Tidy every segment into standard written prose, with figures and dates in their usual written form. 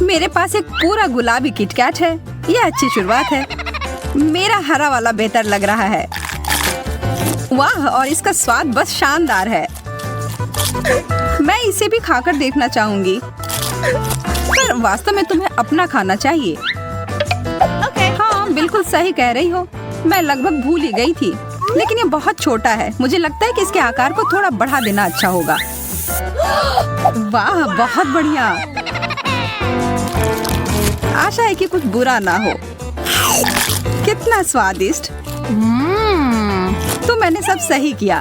मेरे पास एक पूरा गुलाबी किटकैट है। यह अच्छी शुरुआत है। मेरा हरा वाला बेहतर लग रहा है। वाह, और इसका स्वाद बस शानदार है। मैं इसे भी खाकर देखना चाहूंगी, पर वास्तव में तुम्हें अपना खाना चाहिए। हाँ, बिल्कुल सही कह रही हो। मैं लगभग भूल ही गई थी, लेकिन ये बहुत छोटा है। मुझे लगता है कि इसके आकार को थोड़ा बढ़ा देना अच्छा होगा। वाह, बहुत बढ़िया। आशा है कि कुछ बुरा ना हो। कितना स्वादिष्ट। तो मैंने सब सही किया।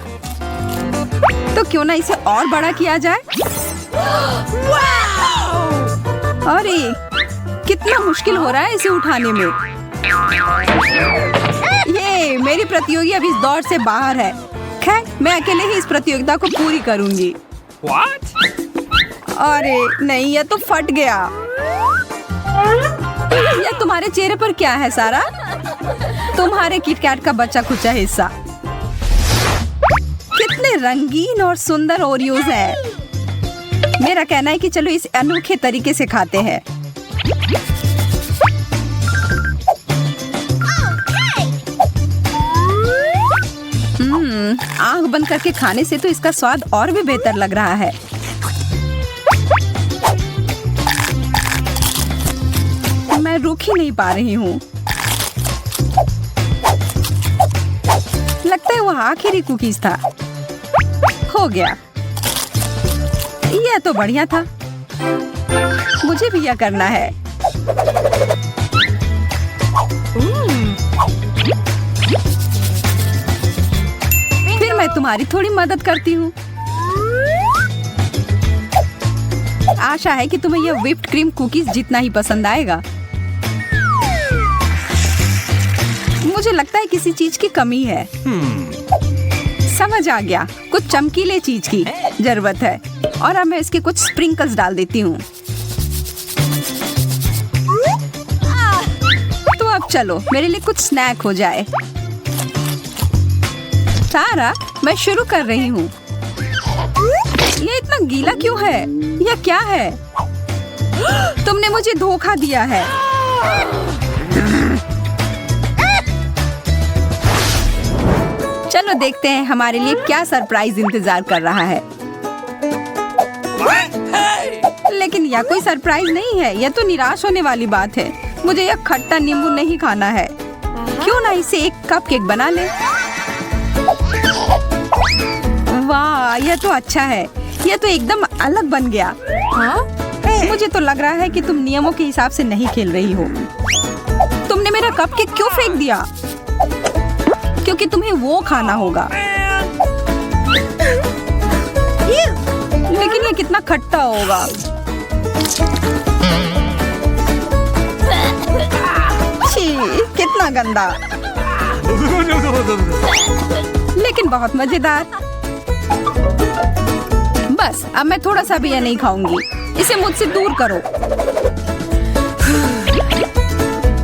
तो क्यों ना इसे और बड़ा किया जाए। अरे, कितना मुश्किल हो रहा है इसे उठाने में। ये मेरी प्रतियोगी अभी इस दौड़ से बाहर है। खैर, मैं अकेले ही इस प्रतियोगिता को पूरी करूंगी। अरे नहीं, ये तो फट गया। यह तुम्हारे चेहरे पर क्या है सारा? तुम्हारे किटकैट का बचा खुचा हिस्सा। कितने रंगीन और सुंदर ओरियोज हैं। मेरा कहना है कि चलो इस अनोखे तरीके से खाते हैं। आंख बंद करके खाने से तो इसका स्वाद और भी बेहतर लग रहा है। मैं रुक ही नहीं पा रही हूँ। लगता है वह आखिरी कुकीज था। हो गया। यह तो बढ़िया था। मुझे भी यह करना है। फिर मैं तुम्हारी थोड़ी मदद करती हूँ। आशा है कि तुम्हें यह व्हिप्ड क्रीम कुकीज जितना ही पसंद आएगा। मुझे लगता है किसी चीज की कमी है। समझ आ गया, कुछ चमकीले चीज की जरूरत है। और अब मैं इसके कुछ स्प्रिंकल्स डाल देती हूँ। तो अब चलो मेरे लिए कुछ स्नैक हो जाए। सारा, मैं शुरू कर रही हूँ। ये इतना गीला क्यों है? यह क्या है? तुमने मुझे धोखा दिया है। चलो देखते हैं हमारे लिए क्या सरप्राइज इंतजार कर रहा है। लेकिन यह कोई सरप्राइज नहीं है। यह तो निराश होने वाली बात है। मुझे यह खट्टा नींबू नहीं खाना है। क्यों ना इसे एक कपकेक बना ले। वाह, यह तो अच्छा है। यह तो एकदम अलग बन गया। हाँ? मुझे तो लग रहा है कि तुम नियमों के हिसाब से नहीं खेल रही हो। तुमने मेरा कपकेक क्यों फेंक दिया? क्योंकि तुम्हें वो खाना होगा। लेकिन ये कितना खट्टा होगा। छी, कितना गंदा। लेकिन बहुत मजेदार। बस अब मैं थोड़ा सा भी यह नहीं खाऊंगी। इसे मुझसे दूर करो।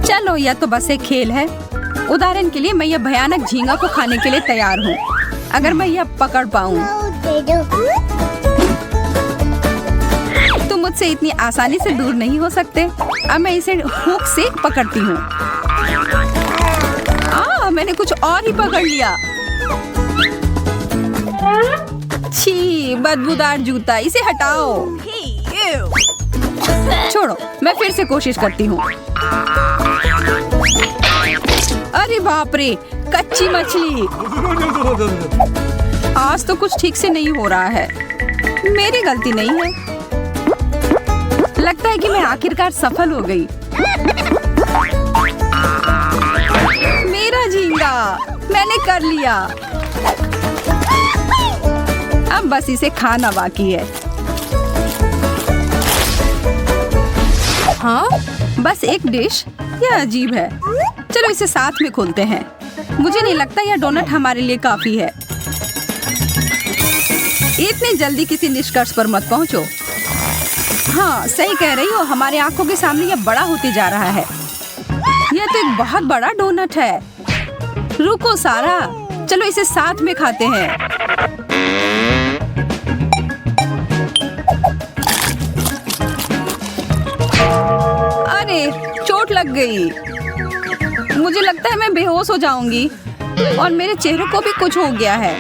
चलो, यह तो बस एक खेल है। उदाहरण के लिए मैं यह भयानक झींगा को खाने के लिए तैयार हूँ, अगर मैं यह पकड़ पाऊँ। तुम मुझसे इतनी आसानी से दूर नहीं हो सकते। अब मैं इसे हुक से पकड़ती हूँ। मैंने कुछ और ही पकड़ लिया। छी, बदबूदार जूता, इसे हटाओ। छोड़ो, मैं फिर से कोशिश करती हूँ। अरे बाप रे, कच्ची मछली। आज तो कुछ ठीक से नहीं हो रहा है। मेरी गलती नहीं है। लगता है कि मैं आखिरकार सफल हो गई। मेरा झींगा, मैंने कर लिया। अब बस इसे खाना बाकी है। हाँ, बस एक डिश। यह अजीब है। चलो इसे साथ में खोलते हैं। मुझे नहीं लगता यह डोनट हमारे लिए काफी है। इतनी जल्दी किसी निष्कर्ष पर मत पहुंचो। हाँ, सही कह रही हो। हमारे आंखों के सामने यह बड़ा होते जा रहा है। यह तो एक बहुत बड़ा डोनट है। रुको सारा, चलो इसे साथ में खाते हैं। गई। मुझे लगता है मैं बेहोश हो जाऊंगी और मेरे चेहरे को भी कुछ हो गया है।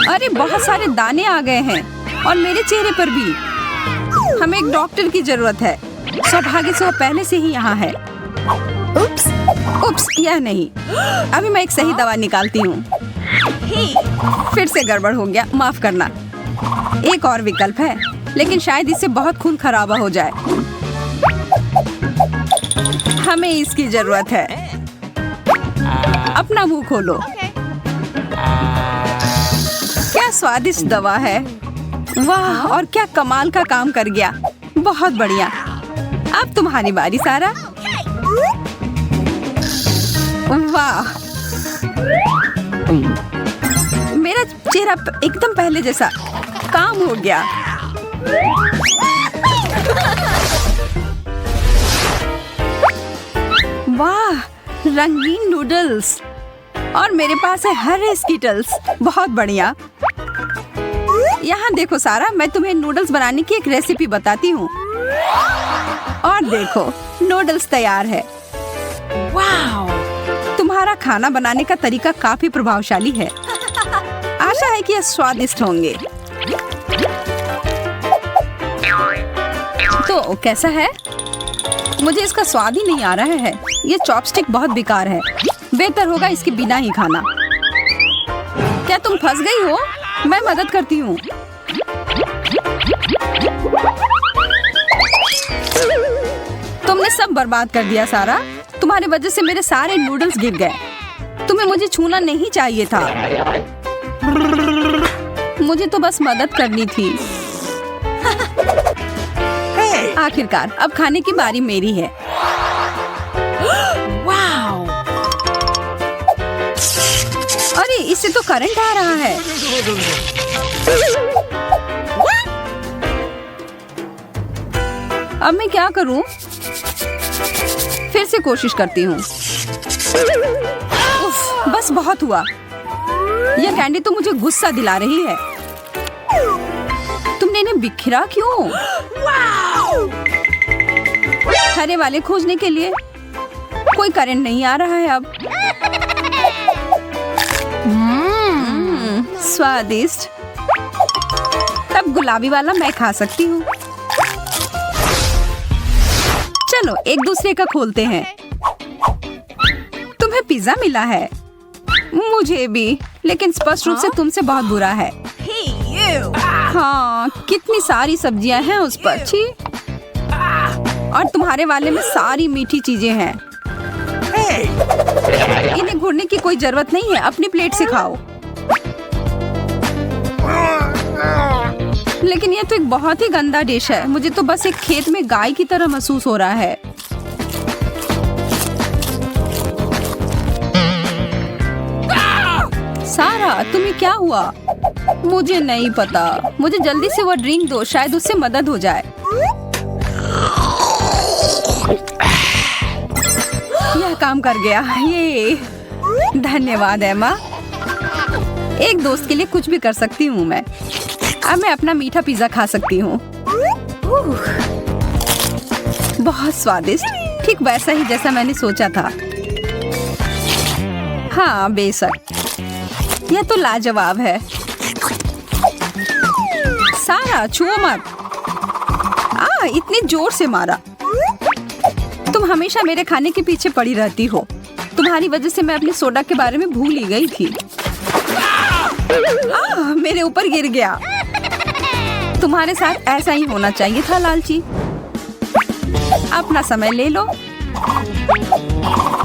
अरे बहुत सारे दाने आ गए हैं और मेरे चेहरे पर भी। हमें एक डॉक्टर की जरूरत है। सौभाग्य से वो पहले से ही यहाँ है। उप्स, यह नहीं। अभी मैं एक सही दवा निकालती हूँ। फिर से गड़बड़ हो गया, माफ करना। एक और विकल्प है, लेकिन शायद इससे बहुत खून खराबा हो जाए। हमें इसकी जरूरत है। अपना मुंह खोलो। क्या स्वादिष्ट दवा है। वाह, और क्या कमाल का काम कर गया। बहुत बढ़िया। अब तुम्हारी बारी सारा। वाह, मेरा चेहरा एकदम पहले जैसा। काम हो गया। वाह, रंगीन नूडल्स और मेरे पास है हरे स्किटल्स। बहुत बढ़िया। यहाँ देखो सारा, मैं तुम्हें नूडल्स बनाने की एक रेसिपी बताती हूँ। और देखो, नूडल्स तैयार है। वाह, तुम्हारा खाना बनाने का तरीका काफी प्रभावशाली है। आशा है कि ये स्वादिष्ट होंगे। तो कैसा है? मुझे इसका स्वाद ही नहीं आ रहा है। ये चॉपस्टिक बहुत बेकार है। बेहतर होगा इसके बिना ही खाना। क्या तुम फंस गई हो? मैं मदद करती हूँ। तुमने सब बर्बाद कर दिया सारा। तुम्हारी वजह से मेरे सारे नूडल्स गिर गए। तुम्हें मुझे छूना नहीं चाहिए था। मुझे तो बस मदद करनी थी। आखिरकार अब खाने की बारी मेरी है। वाओ! अरे इससे तो करंट आ रहा है। अब मैं क्या करूं? फिर से कोशिश करती हूँ। बस बहुत हुआ। यह कैंडी तो मुझे गुस्सा दिला रही है। तुमने इन्हें बिखरा क्यों? हरे वाले खोजने के लिए कोई करंट नहीं आ रहा है अब। स्वादिष्ट। तब गुलाबी वाला मैं खा सकती हूँ। चलो एक दूसरे का खोलते हैं। तुम्हें पिज्जा मिला है। मुझे भी, लेकिन स्पष्ट रूप से तुमसे बहुत बुरा है। हाँ, कितनी सारी सब्जियां हैं उस पर। छी। और तुम्हारे वाले में सारी मीठी चीजें हैं। इन्हें घुरने की कोई जरूरत नहीं है। अपनी प्लेट से खाओ। लेकिन ये तो एक बहुत ही गंदा डिश है। मुझे तो बस एक खेत में गाय की तरह महसूस हो रहा है। सारा, तुम्हें क्या हुआ? मुझे नहीं पता। मुझे जल्दी से वो ड्रिंक दो, शायद उससे मदद हो जाए। यह काम कर गया। ये धन्यवाद एमा। एक दोस्त के लिए कुछ भी कर सकती हूँ मैं। अब मैं अपना मीठा पिज्जा खा सकती हूँ। बहुत स्वादिष्ट, ठीक वैसा ही जैसा मैंने सोचा था। हाँ बेशक, यह तो लाजवाब है। सारा छुओ मत। इतनी जोर से मारा। तुम हमेशा मेरे खाने के पीछे पड़ी रहती हो। तुम्हारी वजह से मैं अपनी सोडा के बारे में भूल ही गई थी। मेरे ऊपर गिर गया। तुम्हारे साथ ऐसा ही होना चाहिए था लालची। अपना समय ले लो।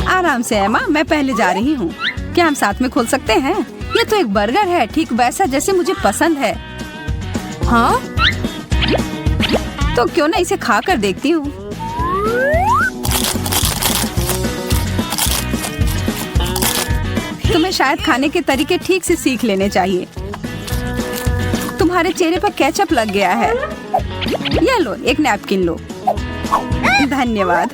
आराम से एमा, मैं पहले जा रही हूँ। क्या हम साथ में खोल सकते हैं? ये तो एक बर्गर है, ठीक वैसा जैसे मुझे पसंद है। हाँ, तो क्यों ना इसे खा कर देखती हूँ। तुम्हें शायद खाने के तरीके ठीक से सीख लेने चाहिए। तुम्हारे चेहरे पर केचप लग गया है। ये लो, एक नैपकिन लो। धन्यवाद।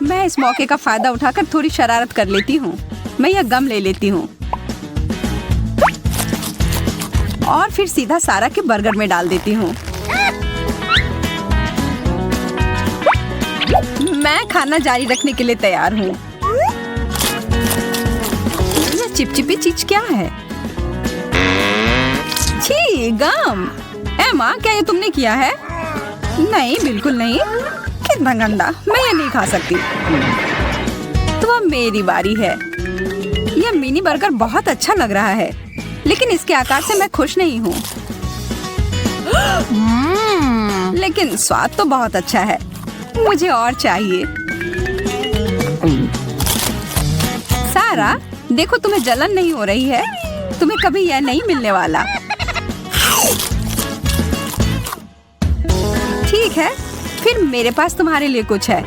मैं इस मौके का फायदा उठाकर थोड़ी शरारत कर लेती हूँ। मैं यह गम ले लेती हूँ और फिर सीधा सारा के बर्गर में डाल देती हूँ। मैं खाना जारी रखने के लिए तैयार हूँ। ये चिपचिपी चीज क्या है? छी, गम। एमा, क्या ये तुमने किया है? नहीं, बिल्कुल नहीं। कितना गंदा, मैं ये नहीं खा सकती। तो अब मेरी बारी है। यह मिनी बर्गर बहुत अच्छा लग रहा है, लेकिन इसके आकार से मैं खुश नहीं हूँ। लेकिन स्वाद तो बहुत अच्छा है। मुझे और चाहिए। सारा, देखो तुम्हें जलन नहीं हो रही है। तुम्हें कभी यह नहीं मिलने वाला। ठीक है, फिर मेरे पास तुम्हारे लिए कुछ है।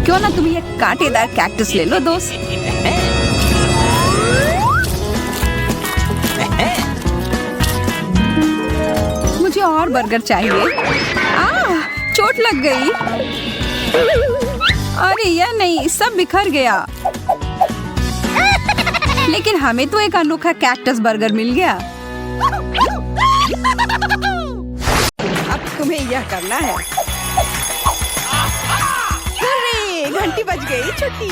क्यों ना तुम ये कांटेदार कैक्टस ले लो दोस्त। मुझे और बर्गर चाहिए। चोट लग गई। अरे यह नहीं, सब बिखर गया। लेकिन हमें तो एक अनोखा कैक्टस बर्गर मिल गया। अब तुम्हें यह करना है। अरे घंटी बज गई, छुट्टी।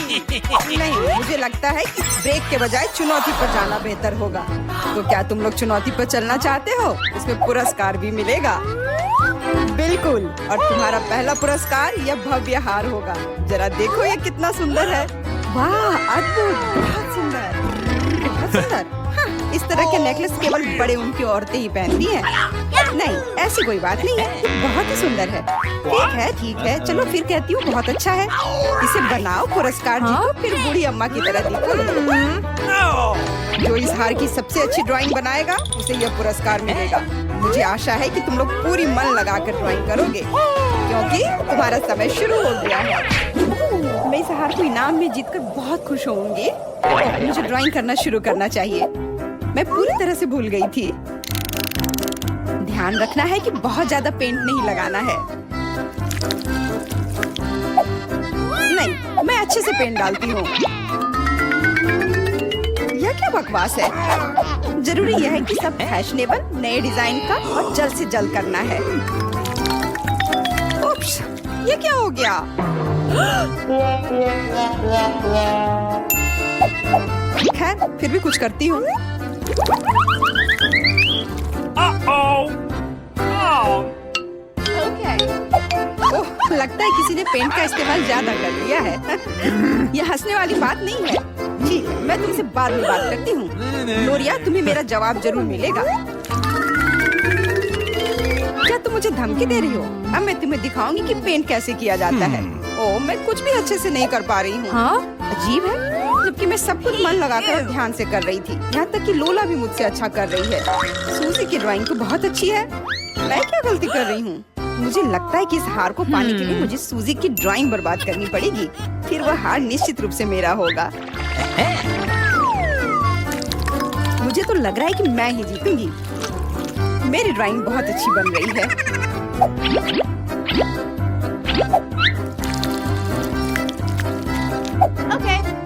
नहीं, मुझे लगता है कि ब्रेक के बजाय चुनौती पर जाना बेहतर होगा। तो क्या तुम लोग चुनौती पर चलना चाहते हो? इसमें पुरस्कार भी मिलेगा। बिल्कुल, और तुम्हारा पहला पुरस्कार यह भव्य हार होगा। जरा देखो ये कितना सुंदर है। वाह, अद्भुत, बहुत सुंदर, बहुत सुंदर। हाँ, इस तरह के नेकलेस केवल बड़े उनकी औरतें ही पहनती हैं। नहीं, ऐसी कोई बात नहीं है। बहुत ही सुंदर है। ठीक है, चलो फिर कहती हूँ बहुत अच्छा है। इसे बनाओ, पुरस्कार जीतो, फिर बूढ़ी अम्मा की तरह दिखो। जो इस हार की सबसे अच्छी ड्राइंग बनाएगा उसे यह पुरस्कार मिलेगा। मुझे आशा है कि तुम लोग पूरी मन लगाकर ड्राइंग करोगे, क्योंकि तुम्हारा समय शुरू हो गया है। मैं इस हार को इनाम में जीतकर बहुत खुश होंगी। मुझे ड्राइंग करना शुरू करना चाहिए। मैं पूरी तरह से भूल गई थी। ध्यान रखना है कि बहुत ज्यादा पेंट नहीं लगाना है। नहीं, मैं अच्छे से पेंट डालती हूँ। यह क्या बकवास है? जरूरी यह है कि सब फैशनेबल नए डिजाइन का और जल्द से जल्द करना है। उप्स, ये क्या हो गया? खैर, फिर भी कुछ करती हूँ। ओह, लगता है किसी ने पेंट का इस्तेमाल ज्यादा कर लिया है। यह हंसने वाली बात नहीं है। ठीक है, मैं तुमसे बाद में बात करती हूँ। लोरिया, तुम्हें मेरा जवाब जरूर मिलेगा। क्या तुम मुझे धमकी दे रही हो? अब मैं तुम्हें दिखाऊंगी कि पेंट कैसे किया जाता है। ओह, मैं कुछ भी अच्छे से नहीं कर पा रही हूँ। हाँ? अजीब है, जबकि मैं सब कुछ मन लगाकर और ध्यान से कर रही थी। यहाँ तक कि लोला भी मुझसे अच्छा कर रही है। सूजी की ड्राइंग तो बहुत अच्छी है। मैं क्या गलती कर रही हूँ? मुझे लगता है कि इस हार को पाने के लिए मुझे सूजी की ड्राइंग बर्बाद करनी पड़ेगी। फिर वह हार निश्चित रूप से मेरा होगा। मुझे तो लग रहा है कि मैं ही जीतूंगी। मेरी ड्राइंग बहुत अच्छी बन रही है।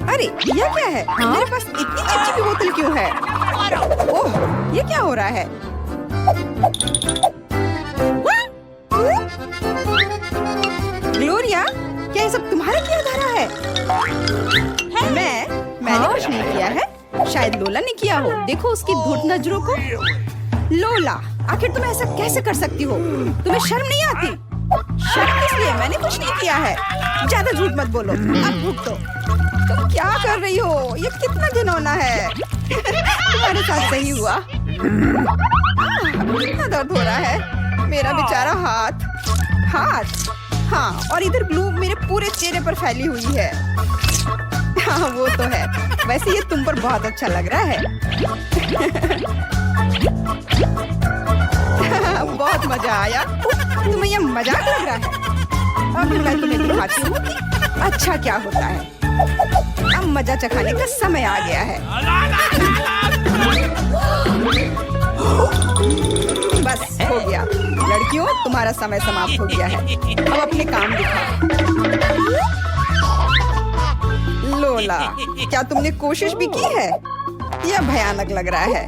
अरे यह क्या है? मेरे पास इतनी चिपचिपी बोतल क्यों है? ओह, ये क्या हो रहा है? ग्लोरिया, क्या ये सब तुम्हारा किया धरा है? मैंने कुछ नहीं किया है। शायद लोला ने किया हो। देखो उसकी धूर्त नजरों को। लोला, आखिर तुम ऐसा कैसे कर सकती हो? तुम्हें शर्म नहीं आती? शर्म किस लिए? मैंने कुछ नहीं किया है। ज्यादा झूठ मत बोलो। अब भुगतो। तुम क्या कर रही हो? ये कितना घिनौना है। तुम्हारे साथ सही हुआ। कितना दर्द हो रहा है। मेरा बेचारा हाथ। हाँ, और इधर ग्लू मेरे पूरे चेहरे पर फैली हुई है। हाँ, वो तो है। वैसे ये तुम पर बहुत अच्छा लग रहा है। बहुत मजा आया। तुम्हें ये मजाक लग रहा है? अब मैं तुम्हें दिखाती हूँ कि अच्छा क्या होता है। अब मजा चखाने का समय आ गया है। बस हो गया। लड़कियों, तुम्हारा समय समाप्त हो गया है। अब अपने काम दिखाओ। लोला, क्या तुमने कोशिश भी की है? यह भयानक लग रहा है।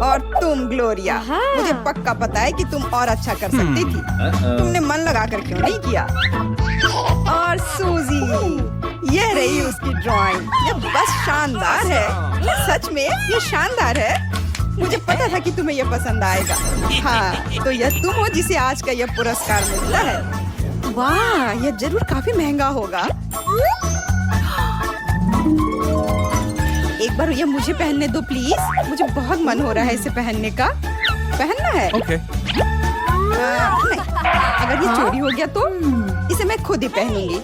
और तुम ग्लोरिया, मुझे पक्का पता है कि तुम और अच्छा कर सकती थी। तुमने मन लगाकर क्यों नहीं किया? और सूजी, ये रही उसकी ड्राइंग। ये बस शानदार है। सच में ये शानदार है। मुझे पता था कि तुम्हें ये पसंद आएगा। हाँ, तो यह तुम हो जिसे आज का यह पुरस्कार मिलता है। वाह, यह जरूर काफी महंगा होगा। एक बार ये मुझे पहनने दो प्लीज। मुझे बहुत मन हो रहा है इसे पहनने का। पहनना है? Okay. नहीं, अगर ये चोरी हो गया तो इसे मैं खुद ही पहनूंगी।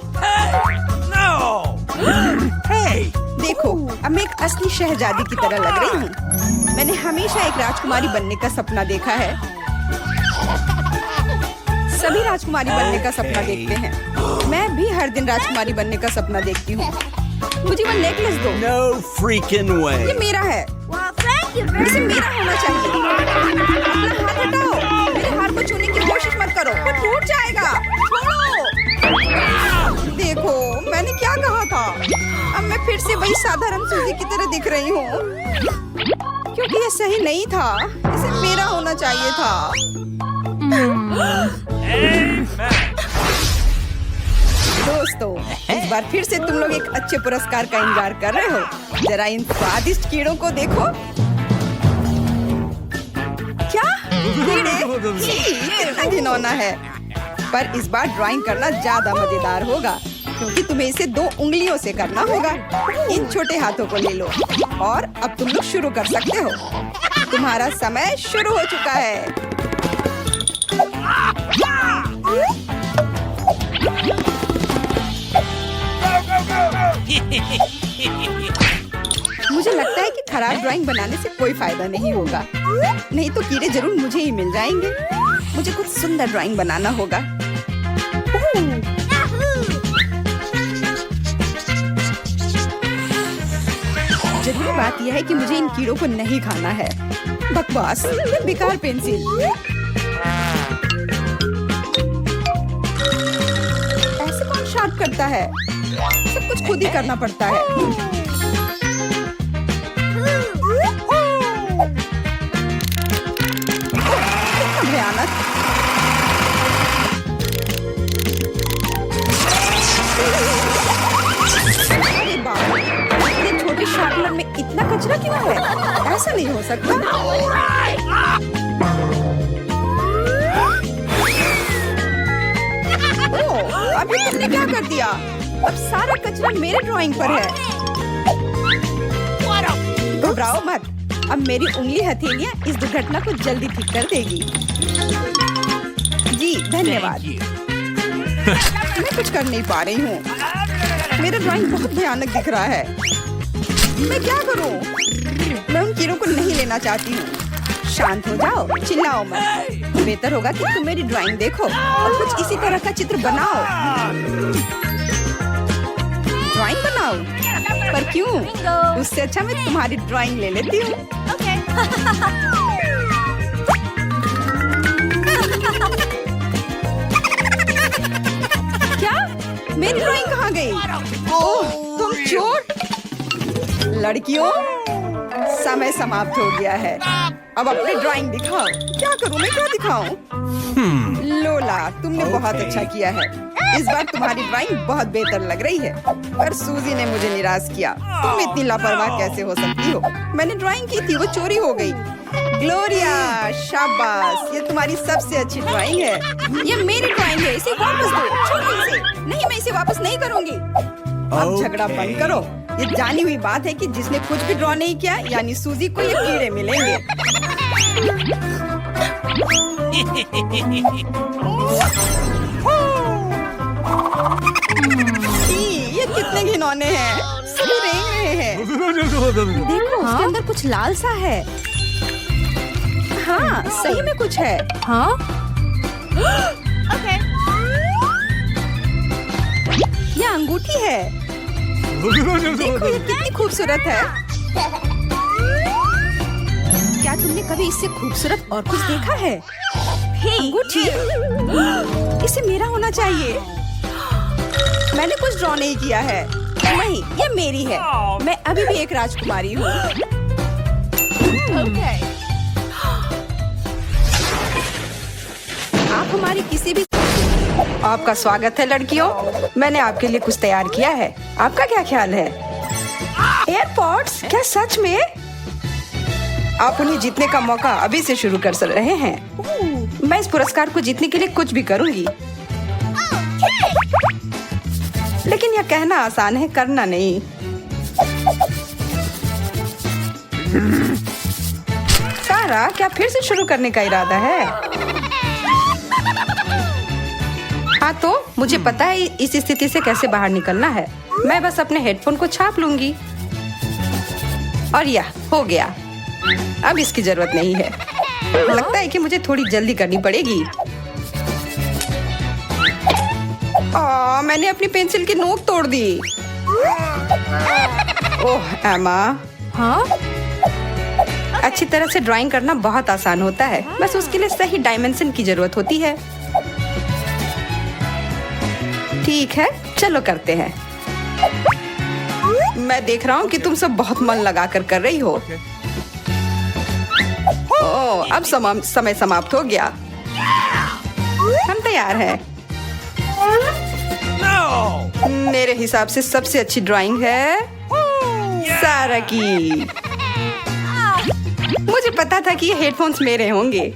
देखो, अब मैं एक असली शहजादी की तरह लग रही हूँ। मैंने हमेशा एक राजकुमारी बनने का सपना देखा है। सभी राजकुमारी बनने का सपना देखते हैं। मैं भी हर दिन राजकुमारी बनने का सपना देखती हूँ। मुझे वो नेकलेस दो। No freaking way. ये मेरा है। इसे मेरा होना चाहिए। अपना हाथ हटाओ। मेरे हार को छूने की कोशिश मत करो, वो टूट जाएगा। छोड़ो। देखो, मैंने क्या कहा था। अब मैं फिर से वही साधारण सूजी की तरह दिख रही हूँ, क्योंकि ये सही नहीं था। इसे मेरा होना चाहिए था। दोस्तों, इस बार फिर से तुम लोग एक अच्छे पुरस्कार का इंतजार कर रहे हो। जरा इन स्वादिष्ट कीड़ों को देखो। क्या कीड़े? छी, कितना घिनौना है। पर इस बार ड्राइंग करना ज्यादा मजेदार होगा, क्योंकि तुम्हें इसे 2 उंगलियों से करना होगा। इन छोटे हाथों को ले लो और अब तुम लोग शुरू कर सकते हो। तुम्हारा समय शुरू हो चुका है। मुझे लगता है कि खराब ड्राइंग बनाने से कोई फायदा नहीं होगा। नहीं तो कीड़े जरूर मुझे ही मिल जाएंगे। मुझे कुछ सुंदर ड्राइंग बनाना होगा। जरूरी बात यह है कि मुझे इन कीड़ों को नहीं खाना है। बकवास, ये बेकार पेंसिल। ऐसे कौन शार्प करता है? सब कुछ खुद ही करना पड़ता है। कितना भयानक। अरे बाप रे, इतने छोटे शार्पनर में इतना कचरा क्यों है? ऐसा नहीं हो सकता। ओह, अभी तुमने क्या कर दिया? अब सारा कचरा मेरे ड्राइंग पर है। घबराओ मत, अब मेरी उंगली हथेलियां इस दुर्घटना को जल्दी ठीक कर देगी। जी धन्यवाद। मैं कुछ कर नहीं पा रही हूँ। मेरा ड्राइंग बहुत भयानक दिख रहा है। मैं क्या करूँ? मैं उन कीड़ों को नहीं लेना चाहती हूँ। शांत हो जाओ, चिल्लाओ मत। बेहतर होगा कि तुम मेरी ड्राइंग देखो और कुछ इसी तरह का चित्र बनाओ। ड्राइंग बनाओ? पर क्यों? उससे अच्छा मैं तुम्हारी ड्राइंग ले लेती हूँ। क्या? मेरी ड्राइंग कहाँ गई? ओह, तुम चोर! लड़कियों, समय समाप्त हो गया है। अब अपनी ड्राइंग दिखाओ। क्या करूँ मैं? क्या दिखाऊं? लोला, तुमने बहुत अच्छा किया है। इस बार तुम्हारी ड्राइंग बहुत बेहतर लग रही है। पर सूजी ने मुझे निराश किया। तुम इतनी लापरवाह कैसे हो सकती हो? मैंने ड्राइंग की थी, वो चोरी हो गई। ग्लोरिया, शाबाश, ये तुम्हारी सबसे अच्छी ड्राइंग है। ये मेरी ड्राइंग है, इसे वापस दो। छोड़ो इसे। नहीं, मैं इसे वापस नहीं करूँगी। अब झगड़ा बंद करो। ये जानी हुई बात है कि जिसने कुछ भी ड्रॉ नहीं किया, यानी सूजी को ये कीड़े मिलेंगे। ये कितने घिनौने हैं। सभी रेंग रहे हैं। देखो, उसके अंदर कुछ लाल सा है। हाँ, सही में कुछ है। हाँ? ये अंगूठी है। देखो, ये कितनी खूबसूरत है। क्या तुमने कभी इससे खूबसूरत और कुछ देखा है? अंगूठी? इसे मेरा होना चाहिए। मैंने कुछ ड्रॉ नहीं किया है। नहीं, ये मेरी है। मैं अभी भी एक राजकुमारी हूँ। आपका स्वागत है लड़कियों। मैंने आपके लिए कुछ तैयार किया है। आपका क्या ख्याल है? एयरपॉड्स? क्या सच में? आप उन्हें जीतने का मौका अभी से शुरू कर रहे हैं। मैं इस पुरस्कार को जीतने के लिए कुछ भी करूंगी। लेकिन यह कहना आसान है, करना नहीं। सारा, क्या फिर से शुरू करने का इरादा है? हाँ तो मुझे पता है इस स्थिति से कैसे बाहर निकलना है। मैं बस अपने हेडफोन को छाप लूंगी और यह हो गया। अब इसकी जरूरत नहीं है। लगता है कि मुझे थोड़ी जल्दी करनी पड़ेगी। मैंने अपनी पेंसिल की नोक तोड़ दी। ओह एमा। हाँ? अच्छी तरह से ड्राइंग करना बहुत आसान होता है, बस उसके लिए सही डायमेंशन की जरूरत होती है। ठीक है, चलो करते हैं। मैं देख रहा हूँ कि तुम सब बहुत मन लगाकर कर रही हो। ओह, अब समय समाप्त हो गया। हम तैयार हैं। मेरे हिसाब से सबसे अच्छी ड्राइंग है सारा की। मुझे पता था कि ये हेडफोन्स मेरे होंगे।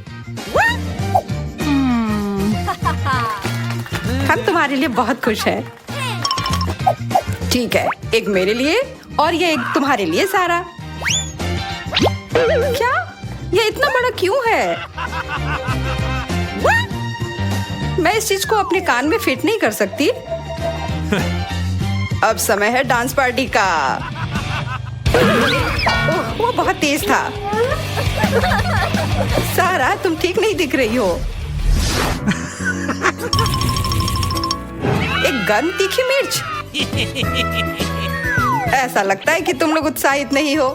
हम तुम्हारे लिए बहुत खुश हैं। ठीक है, एक मेरे लिए और ये एक तुम्हारे लिए सारा। क्या? ये इतना बड़ा क्यों है? मैं इस चीज को अपने कान में फिट नहीं कर सकती। अब समय है डांस पार्टी का। ओह, वो बहुत तेज था। सारा, तुम ठीक नहीं दिख रही हो। एक गर्म तीखी मिर्च। ऐसा लगता है कि तुम लोग उत्साहित नहीं हो,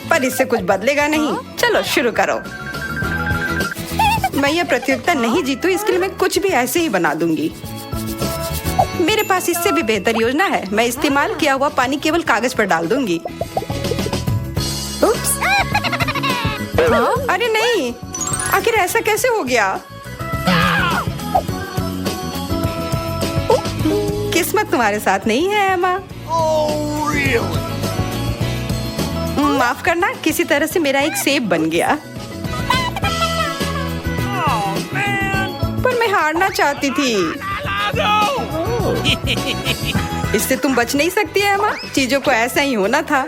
पर इससे कुछ बदलेगा नहीं। चलो शुरू करो। मैं यह प्रतियोगिता नहीं जीतू, इसके लिए मैं कुछ भी ऐसे ही बना दूंगी। मेरे पास इससे भी बेहतर योजना है। मैं इस्तेमाल किया हुआ पानी केवल कागज पर डाल दूंगी। उप्स। हाँ? अरे नहीं, आखिर ऐसा कैसे हो गया? किस्मत तुम्हारे साथ नहीं है एमा। माफ करना, किसी तरह से मेरा एक सेब बन गया। पर मैं हारना चाहती थी। इससे तुम बच नहीं सकती है एमा। चीजों को ऐसा ही होना था।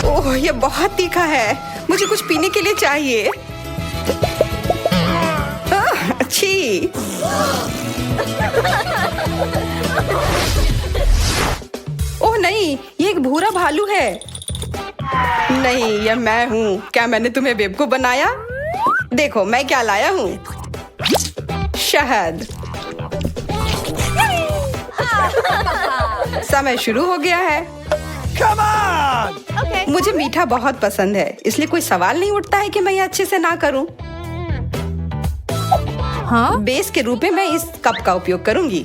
ओह, ये बहुत तीखा है। मुझे कुछ पीने के लिए चाहिए। अच्छी। ओह नहीं, ये एक भूरा भालू है। नहीं, यह मैं हूँ। क्या मैंने तुम्हें बेवकूफ बनाया? देखो मैं क्या लाया हूँ। शहद। समय शुरू हो गया है। Come on! Okay. मुझे मीठा बहुत पसंद है, इसलिए कोई सवाल नहीं उठता है कि मैं ये अच्छे से ना करूं। हाँ? बेस के रूप में मैं इस कप का उपयोग करूंगी।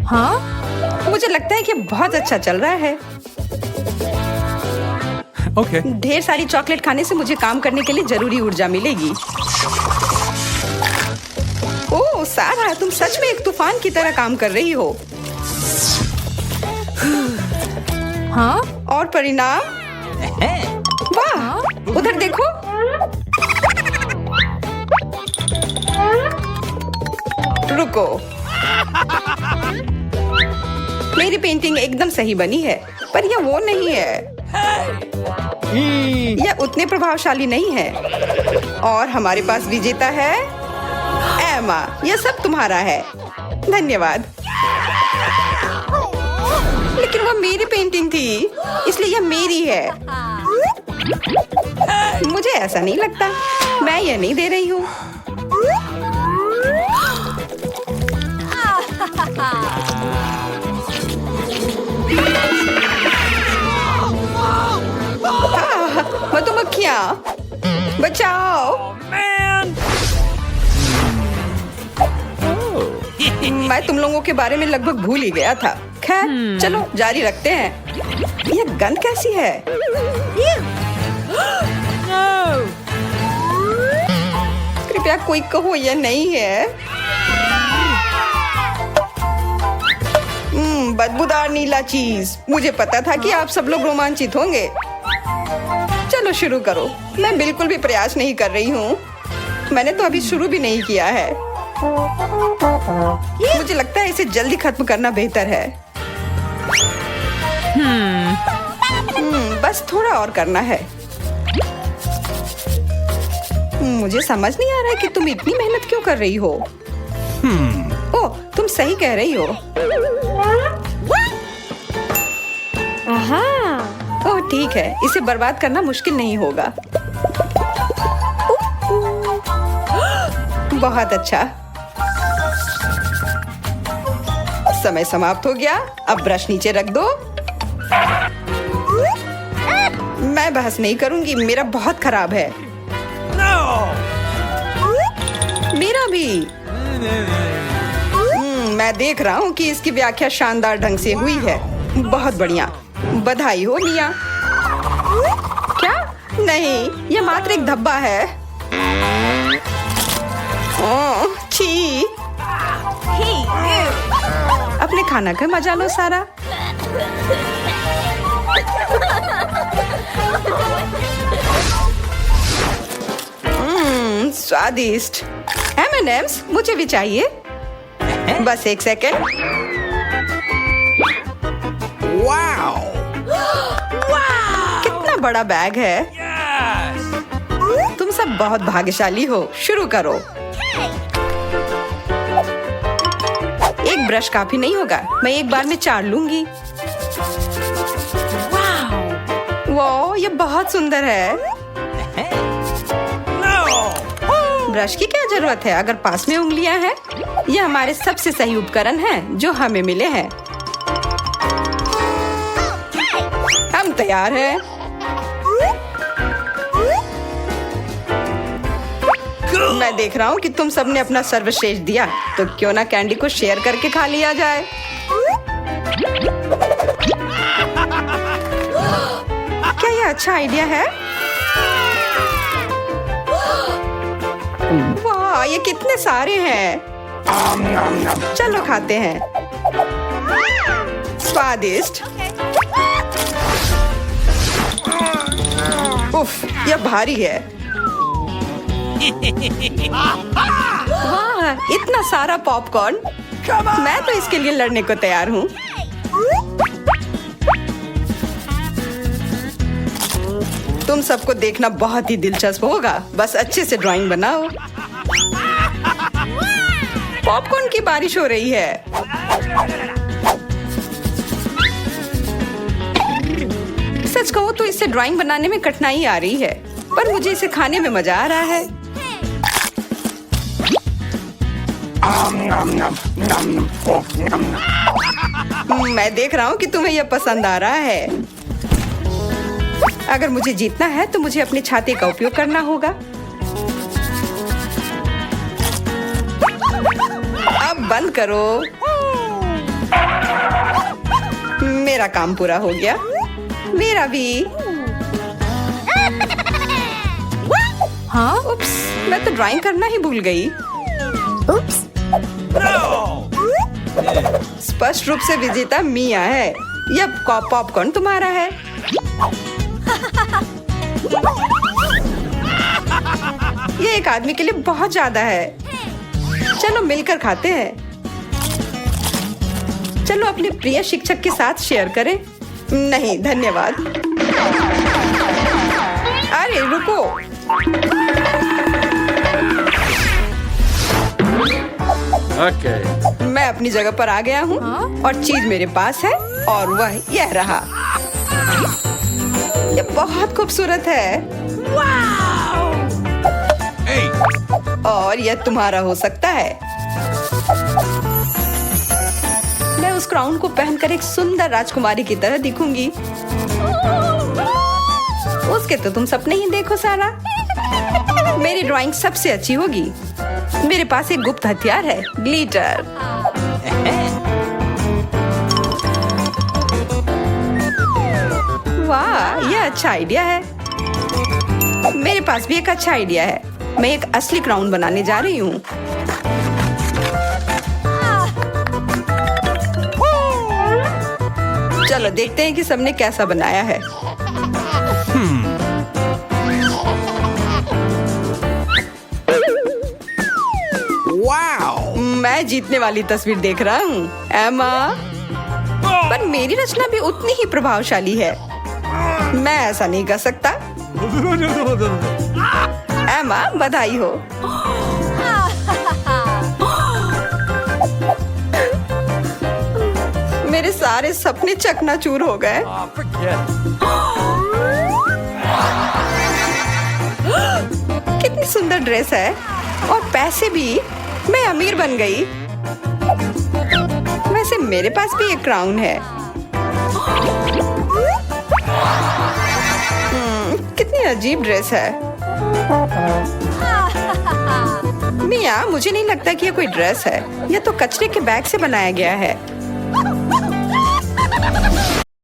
हाँ? मुझे लगता है कि बहुत अच्छा चल रहा है। Okay. ढेर सारी चॉकलेट खाने से मुझे काम करने के लिए जरूरी ऊर्जा मिलेगी। ओह सारा, तुम सच में एक तूफान की तरह काम कर रही हो। हाँ? और परिणाम? वाह, उधर देखो। रुको, मेरी पेंटिंग एकदम सही बनी है, पर यह वो नहीं है। यह उतने प्रभावशाली नहीं है। और हमारे पास विजेता है एमा। यह सब तुम्हारा है। धन्यवाद। लेकिन वह मेरी पेंटिंग थी, इसलिए यह मेरी है। मुझे ऐसा नहीं लगता। मैं यह नहीं दे रही हूँ। मधुमक्खियाँ, बचाओ। मैं तुम लोगों के बारे में लगभग भूल ही गया था। खैर, चलो जारी रखते हैं। ये गंध कैसी है? कृपया कोई कहो यह नहीं है। बदबूदार नीला चीज। मुझे पता था कि आप सब लोग रोमांचित होंगे। चलो शुरू करो। मैं बिल्कुल भी प्रयास नहीं कर रही हूँ। मैंने तो अभी शुरू भी नहीं किया है। मुझे लगता है इसे जल्दी खत्म करना बेहतर है। बस थोड़ा और करना है। मुझे समझ नहीं आ रहा है कि तुम इतनी मेहनत क्यों कर रही हो। ओह, तुम सही कह रही हो। ओह ठीक है, इसे बर्बाद करना मुश्किल नहीं होगा। बहुत अच्छा। समय समाप्त हो गया। अब ब्रश नीचे रख दो। मैं बहस नहीं करूंगी। मेरा बहुत खराब है। मेरा भी। मैं देख रहा हूँ कि इसकी व्याख्या शानदार ढंग से हुई है। बहुत बढ़िया। बधाई हो मिया। क्या? नहीं, यह मात्र एक धब्बा है। ओह, छी। अपने खाना का मजा लो सारा। स्वादिष्ट। M&M's मुझे भी चाहिए। बस एक सेकेंड। वाओ! कितना बड़ा बैग है। तुम सब बहुत भाग्यशाली हो। शुरू करो। एक ब्रश काफी नहीं होगा। मैं एक बार में 4 लूंगी। वाह, ये बहुत सुंदर है। ब्रश की क्या जरूरत है अगर पास में उंगलियां हैं? ये हमारे सबसे सही उपकरण हैं जो हमें मिले हैं। हम तैयार हैं। मैं देख रहा हूँ कि तुम सबने अपना सर्वश्रेष्ठ दिया, तो क्यों ना कैंडी को शेयर करके खा लिया जाए। क्या ये अच्छा आइडिया है? वाह, ये कितने सारे हैं। चलो खाते हैं। स्वादिष्ट। उफ, यह भारी है। वाह, इतना सारा पॉपकॉर्न। मैं तो इसके लिए लड़ने को तैयार हूँ। तुम सबको देखना बहुत ही दिलचस्प होगा। बस अच्छे से ड्राइंग बनाओ। पॉपकॉर्न की बारिश हो रही है। सच कहूँ तो इससे ड्राइंग बनाने में कठिनाई आ रही है, पर मुझे इसे खाने में मजा आ रहा है। मैं देख रहा हूँ कि तुम्हें यह पसंद आ रहा है। अगर मुझे जीतना है तो मुझे अपने छाते का उपयोग करना होगा। अब बंद करो। मेरा काम पूरा हो गया। मेरा भी। हाँ, उप्स, मैं तो ड्राइंग करना ही भूल गई। उप्स। स्पष्ट रूप से विजेता मिया है। यह पॉपकॉर्न तुम्हारा है। ये एक आदमी के लिए बहुत ज्यादा है। चलो मिलकर खाते हैं। चलो अपने प्रिय शिक्षक के साथ शेयर करें। नहीं धन्यवाद। अरे रुको। मैं अपनी जगह पर आ गया हूँ और चीज मेरे पास है और वह यह रहा। ये बहुत खूबसूरत है। और यह तुम्हारा हो सकता है। मैं उस क्राउन को पहनकर एक सुंदर राजकुमारी की तरह दिखूंगी। उसके तो तुम सपने ही देखो सारा। मेरी ड्राइंग सबसे अच्छी होगी। मेरे पास एक गुप्त हथियार है, ग्लिटर। वाह, यह अच्छा आइडिया है। मेरे पास भी एक अच्छा आइडिया है। मैं एक असली क्राउन बनाने जा रही हूँ। चलो देखते हैं कि सबने कैसा बनाया है। मैं जीतने वाली तस्वीर देख रहा हूँ, एमा। पर मेरी रचना भी उतनी ही प्रभावशाली है। मैं ऐसा नहीं कर सकता। एमा, बधाई हो। मेरे सारे सपने चकनाचूर हो गए। कितनी सुंदर ड्रेस है और पैसे भी। मैं अमीर बन गई। वैसे मेरे पास भी एक क्राउन है। कितनी अजीब ड्रेस है। मिया, मुझे नहीं लगता कि यह कोई ड्रेस है। यह तो कचरे के बैग से बनाया गया है।